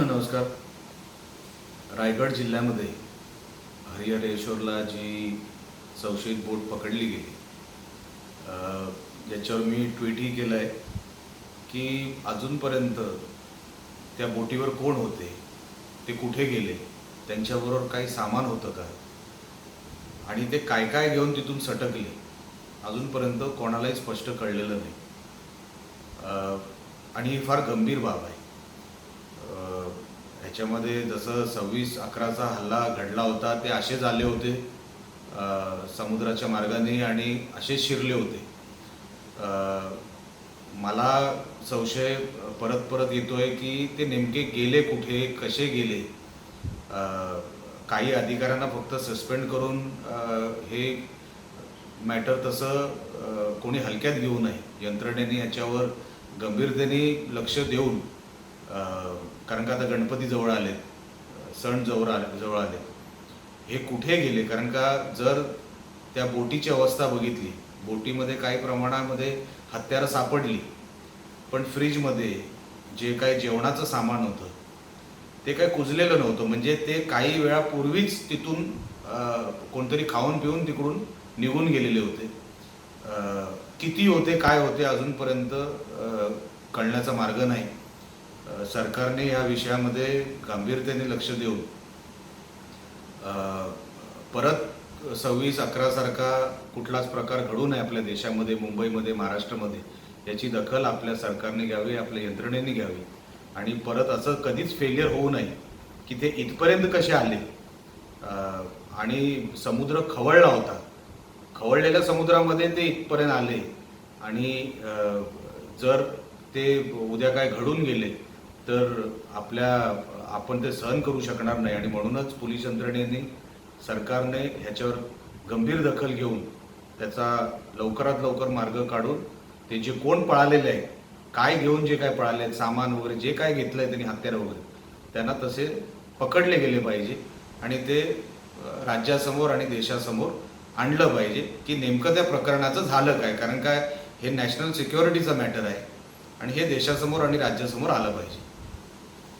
नमस्कार. रायगड जिल्ह्यामध्ये हरिहरेश्वरला जी संशयित बोट पकडली गेली, याच्यावर मी ट्विटही केलं आहे की अजूनपर्यंत त्या बोटीवर कोण होते, ते कुठे गेले, त्यांच्याबरोबर काही सामान होतं का आणि ते काय काय घेऊन तिथून सटकले, अजूनपर्यंत कोणालाही स्पष्ट कळलेलं नाही. आणि ही फार गंभीर बाब आहे. ह्याच्यामध्ये जसं 26/11चा हल्ला घडला होता, ते असेच आले होते समुद्राच्या मार्गाने आणि असेच शिरले होते. मला संशय परत परत येतोय की ते नेमके गेले कुठे, कसे गेले. काही अधिकाऱ्यांना फक्त सस्पेंड करून हे मॅटर तसं कोणी हलक्यात घेऊ नये. यंत्रणेने याच्यावर गंभीरतेने लक्ष देऊन, कारण का आता गणपती जवळ आले, सण जवळ आले, हे कुठे गेले. कारण का जर त्या बोटीची अवस्था बघितली, बोटीमध्ये काही प्रमाणामध्ये हत्यारं सापडली, पण फ्रीजमध्ये जे काही जेवणाचं सामान होतं ते काही कुजलेलं नव्हतं. म्हणजे ते काही वेळापूर्वीच तिथून कोणतरी खाऊन पिऊन तिकडून निघून गेलेले होते. किती होते, काय होते, अजूनपर्यंत कळण्याचा मार्ग नाही. सरकारने या विषयामध्ये गांभीर्याने लक्ष देऊन परत 26/11 सारखा कुठलाच प्रकार घडू नये आपल्या देशामध्ये, मुंबईमध्ये, महाराष्ट्रामध्ये, याची दखल आपल्या सरकारने घ्यावी, आपल्या यंत्रणेने घ्यावी. आणि परत असं कधीच फेलियर होऊ नये की ते इथपर्यंत कसे आले. आणि समुद्र खवळला होता, खवळलेल्या समुद्रामध्ये ते इथपर्यंत आले. आणि जर ते उद्या काय घडून गेले तर आपण ते सहन करू शकणार नाही. आणि म्हणूनच पोलीस यंत्रणेने, सरकारने ह्याच्यावर गंभीर दखल घेऊन त्याचा लवकरात लवकर मार्ग काढून ते जे कोण पळालेले आहे, काय घेऊन जे काय पळाले आहेत, सामान वगैरे जे काय घेतलं आहे त्यांनी, हत्यारं वगैरे, त्यांना तसे पकडले गेले पाहिजे. आणि ते राज्यासमोर आणि देशासमोर आणलं पाहिजे की नेमकं त्या प्रकरणाचं झालं काय. कारण काय, हे नॅशनल सिक्युरिटीचा मॅटर आहे आणि हे देशासमोर आणि राज्यासमोर आलं पाहिजे.